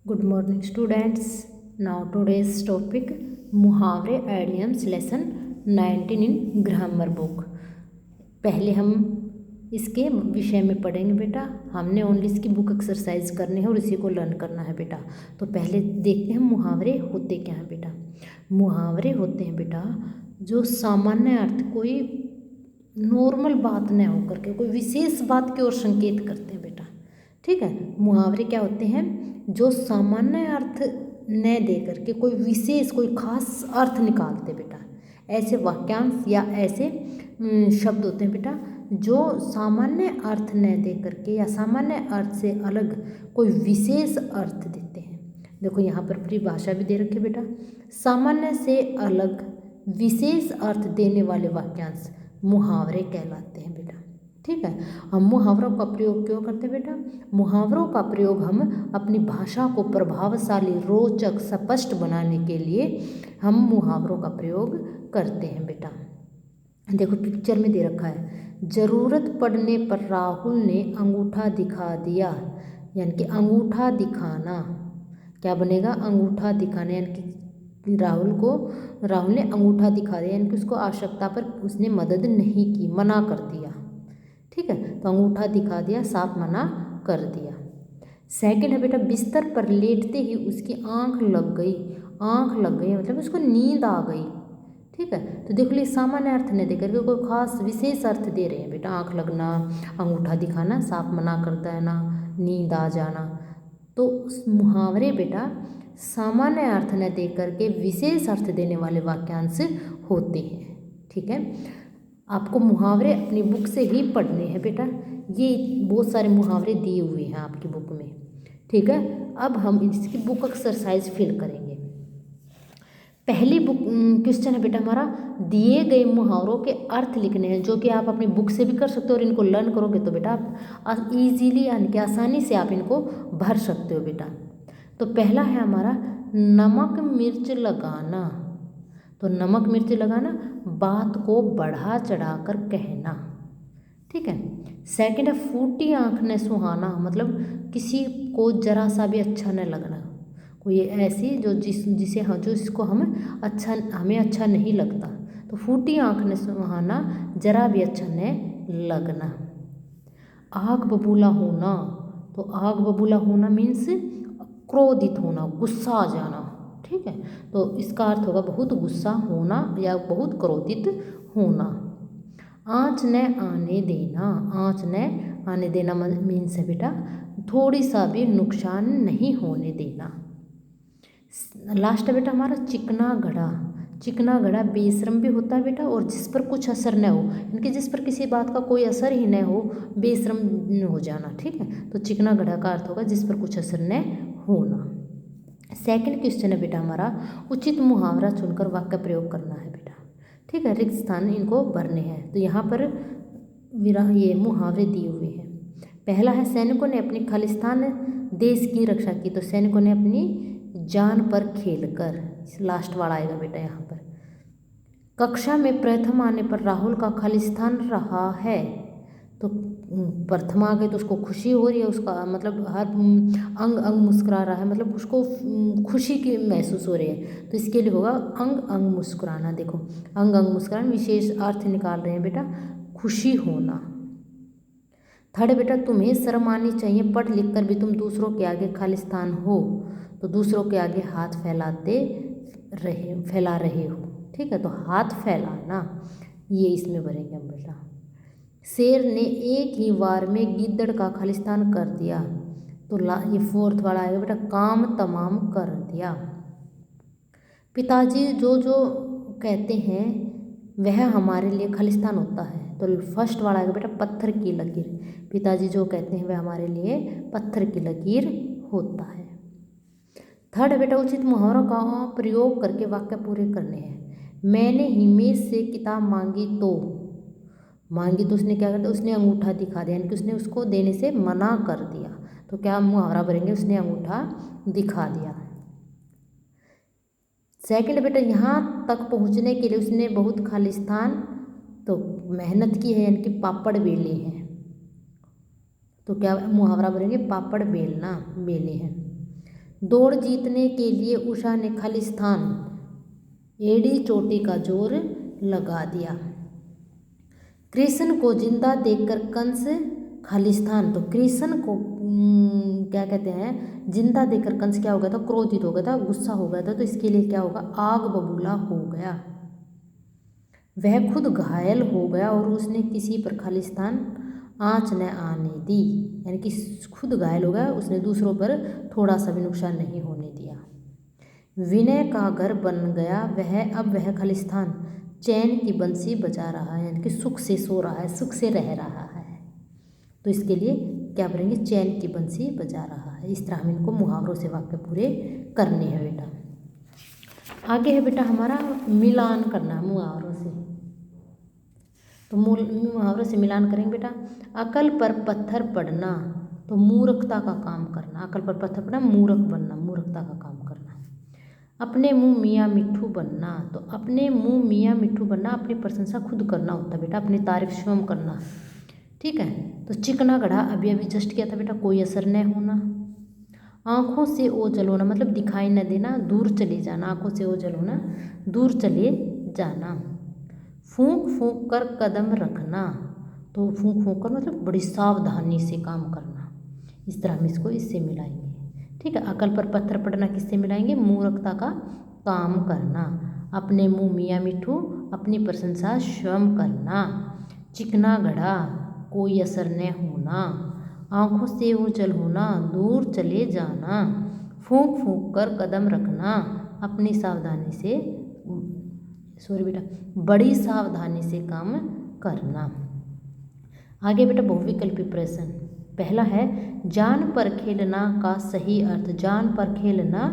Good morning, students. Now today's topic मुहावरे idioms lesson 19 इन grammar book. पहले हम इसके विषय में पढ़ेंगे बेटा। हमने ओनली इसकी बुक एक्सरसाइज करनी है और इसी को लर्न करना है बेटा। तो पहले देखते हैं मुहावरे होते क्या हैं बेटा। मुहावरे होते हैं बेटा जो सामान्य अर्थ कोई नॉर्मल बात न होकर के कोई विशेष बात की ओर संकेत करते हैं बेटा। ठीक है, मुहावरे क्या होते हैं जो सामान्य अर्थ न दे करके कोई विशेष कोई खास अर्थ निकालते बेटा। ऐसे वाक्यांश या ऐसे शब्द होते हैं बेटा जो सामान्य अर्थ न दे करके या सामान्य अर्थ से अलग कोई विशेष अर्थ देते हैं। देखो यहाँ पर परिभाषा भी दे रखी है बेटा। सामान्य से अलग विशेष अर्थ देने वाले वाक्यांश मुहावरे कहलाते हैं बेटा। ठीक है, हम मुहावरों का प्रयोग क्यों करते हैं बेटा? मुहावरों का प्रयोग हम अपनी भाषा को प्रभावशाली, रोचक, स्पष्ट बनाने के लिए हम मुहावरों का प्रयोग करते हैं बेटा। देखो पिक्चर में दे रखा है, जरूरत पड़ने पर राहुल ने अंगूठा दिखा दिया, यानी कि अंगूठा दिखाना क्या बनेगा? अंगूठा दिखाना, यानी कि राहुल ने अंगूठा दिखा दिया, यानी कि उसको आवश्यकता पर उसने मदद नहीं की, मना कर दिया। ठीक है, तो अंगूठा दिखा दिया साफ मना कर दिया। सेकंड है बेटा, बिस्तर पर लेटते ही उसकी आंख लग गई। आंख लग गई मतलब उसको नींद आ गई। ठीक है, तो देख लीजिए सामान्य अर्थ नहीं देकर के कोई खास विशेष अर्थ दे रहे हैं बेटा। आंख लगना, अंगूठा दिखाना, साफ मना कर देना, नींद आ जाना। तो मुहावरे बेटा सामान्य अर्थ न दे करके विशेष अर्थ देने वाले वाक्यांश होते हैं। ठीक है, आपको मुहावरे अपनी बुक से ही पढ़ने हैं बेटा। ये बहुत सारे मुहावरे दिए हुए हैं आपकी बुक में। ठीक है, अब हम इसकी बुक एक्सरसाइज फिल करेंगे। पहली बुक क्वेश्चन है बेटा हमारा, दिए गए मुहावरों के अर्थ लिखने हैं, जो कि आप अपनी बुक से भी कर सकते हो और इनको लर्न करोगे तो बेटा आप ईजीली यानी कि आसानी से आप इनको भर सकते हो बेटा। तो पहला है हमारा नमक मिर्च लगाना। तो नमक मिर्च लगाना बात को बढ़ा चढ़ाकर कहना। ठीक है, सेकंड है फूटी आंख ने सुहाना, मतलब किसी को जरा सा भी अच्छा न लगना। कोई ऐसी जो जिसे हाँ जो इसको हमें अच्छा नहीं लगता। तो फूटी आंख ने सुहाना, जरा भी अच्छा न लगना। आग बबूला होना, तो आग बबूला होना मीन्स क्रोधित होना, गुस्सा आ जाना। ठीक है, तो इसका अर्थ होगा बहुत गुस्सा होना या बहुत क्रोधित होना। आँच न आने देना, आँच न आने देना मीन्स है बेटा थोड़ी सा भी नुकसान नहीं होने देना। लास्ट है बेटा हमारा चिकना घड़ा। चिकना घड़ा बेशर्म भी होता है बेटा और जिस पर कुछ असर न हो, यानी जिस पर किसी बात का कोई असर ही न हो, बेशर्म हो जाना। ठीक है, तो चिकना घड़ा का अर्थ होगा जिस पर कुछ असर न होना। सेकंड क्वेश्चन है बेटा हमारा, उचित मुहावरा चुनकर वाक्य प्रयोग करना है बेटा। ठीक है, रिक्त स्थान इनको भरने हैं। तो यहाँ पर ये मुहावरे दिए हुए हैं। पहला है सैनिकों ने अपनी खालिस्तान देश की रक्षा की। तो सैनिकों ने अपनी जान पर खेलकर, लास्ट वाला आएगा बेटा यहाँ पर। कक्षा में प्रथम आने पर राहुल का खालिस्तान रहा है। तो प्रथम आ गए तो उसको खुशी हो रही है, उसका मतलब हर अंग अंग मुस्कुरा रहा है, मतलब उसको खुशी की महसूस हो रही है। तो इसके लिए होगा अंग अंग मुस्कुराना। देखो अंग अंग मुस्कुराना विशेष अर्थ निकाल रहे हैं बेटा, खुशी होना। थर्ड बेटा, तुम्हें शर्म आनी चाहिए, पढ़ लिख कर भी तुम दूसरों के आगे खालिस्तान हो। तो दूसरों के आगे हाथ फैला रहे हो। ठीक है, तो हाथ फैलाना ये इसमें भरेंगे हम बेटा। शेर ने एक ही वार में गिद्दड़ का खालिस्तान कर दिया। तो ये फोर्थ वाला आएगा बेटा, काम तमाम कर दिया। पिताजी जो जो कहते हैं वह हमारे लिए खालिस्तान होता है। तो फर्स्ट वाला आएगा बेटा, पत्थर की लकीर। पिताजी जो कहते हैं वह हमारे लिए पत्थर की लकीर होता है। थर्ड बेटा, उचित मुहावरों का प्रयोग करके वाक्य पूरे करने हैं। मैंने हिमेश से किताब मांगी तो उसने क्या कर दिया? उसने अंगूठा दिखा दिया, यानी कि उसने उसको देने से मना कर दिया। तो क्या मुहावरा भरेंगे? उसने अंगूठा दिखा दिया। सेकंड बेटा, यहाँ तक पहुँचने के लिए उसने बहुत खालिस्तान तो मेहनत की है, यानी कि पापड़ बेले हैं। तो क्या मुहावरा भरेंगे? पापड़ बेलना, बेले हैं। दौड़ जीतने के लिए उषा ने खालिस्तान एड़ी चोटी का जोर लगा दिया। कृष्ण को जिंदा देखकर कंस खालिस्तान, तो कृष्ण को क्या कहते हैं, जिंदा देखकर कंस क्या हो गया था, क्रोधित हो गया था, गुस्सा हो गया था। तो इसके लिए क्या होगा, आग बबूला हो गया। वह खुद घायल हो गया और उसने किसी पर खालिस्तान आँच न आने दी, यानी कि खुद घायल हो गया, उसने दूसरों पर थोड़ा सा भी नुकसान नहीं होने दिया। विनय का घर बन गया अब वह खालिस्तान चैन की बंसी बजा रहा है, यानी कि सुख से सो रहा है, सुख से रह रहा है। तो इसके लिए क्या बोलेंगे, चैन की बंसी बजा रहा है। इस तरह हम इनको मुहावरों से वाक्य पूरे करने हैं बेटा। आगे है बेटा हमारा मिलान करना मुहावरों से। तो मुहावरों से मिलान करेंगे बेटा। अकल पर पत्थर पड़ना, तो मूर्खता का काम करना। अकल पर पत्थर पड़ना, मूर्ख बनना, मूर्खता का काम करना। अपने मुंह मियाँ मिट्ठू बनना, तो अपने मुंह मियाँ मिट्ठू बनना, अपनी प्रशंसा खुद करना होता है बेटा, अपनी तारीफ स्वयं करना। ठीक है। तो चिकना गढ़ा अभी अभी जस्ट किया था बेटा, कोई असर न होना। आँखों से ओझल होना, मतलब दिखाई न देना, दूर चले जाना। आँखों से ओझल होना, दूर चले जाना। फूंक फूंक कर कदम रखना, तो फूंक फूंक कर मतलब बड़ी सावधानी से काम करना। इस तरह हम इसको इससे मिलाएंगे। ठीक है। अकल पर पत्थर पड़ना किससे मिलाएंगे, मूर्खता का काम करना। अपने मुंह मियाँ मिट्ठू, अपनी प्रशंसा स्वयं करना। चिकना घड़ा, कोई असर न होना। आँखों से ओझल होना, दूर चले जाना। फूंक फूंक कर कदम रखना, अपनी सावधानी से बेटा बड़ी सावधानी से काम करना। आगे बेटा बहुविकल्पी प्रश्न। पहला है जान पर खेलना का सही अर्थ। जान पर खेलना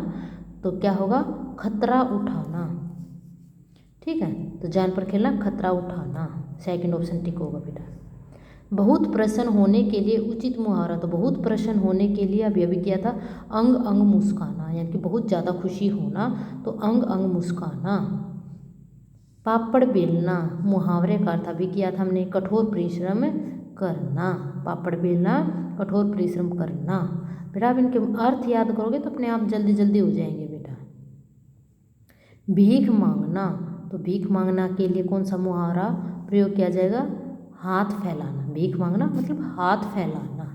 तो क्या होगा, खतरा उठाना। ठीक है। तो जान पर खेलना, खतरा उठाना, सेकंड ऑप्शन टिक होगा बेटा। बहुत प्रसन्न होने के लिए उचित मुहावरा, तो बहुत प्रसन्न होने के लिए अभी अभी किया था अंग अंग मुस्काना, यानी कि बहुत ज़्यादा खुशी होना, तो अंग अंग मुस्काना। पापड़ बेलना, मुहावरे का अर्थ अभी किया था हमने कठोर परिश्रम करना। पापड़ बेलना, कठोर परिश्रम करना। बेटा आप इनके अर्थ याद करोगे तो अपने आप जल्दी जल्दी हो जाएंगे बेटा। भीख मांगना, तो भीख मांगना के लिए कौन सा मुहावरा प्रयोग किया जाएगा, हाथ फैलाना। भीख मांगना मतलब हाथ फैलाना।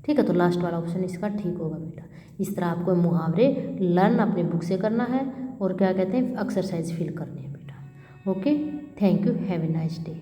ठीक है। तो लास्ट वाला ऑप्शन इसका ठीक होगा बेटा। इस तरह आपको मुहावरे लर्न अपने बुक से करना है और क्या कहते हैं एक्सरसाइज फिल करनी है बेटा। Okay, thank you, have a nice day.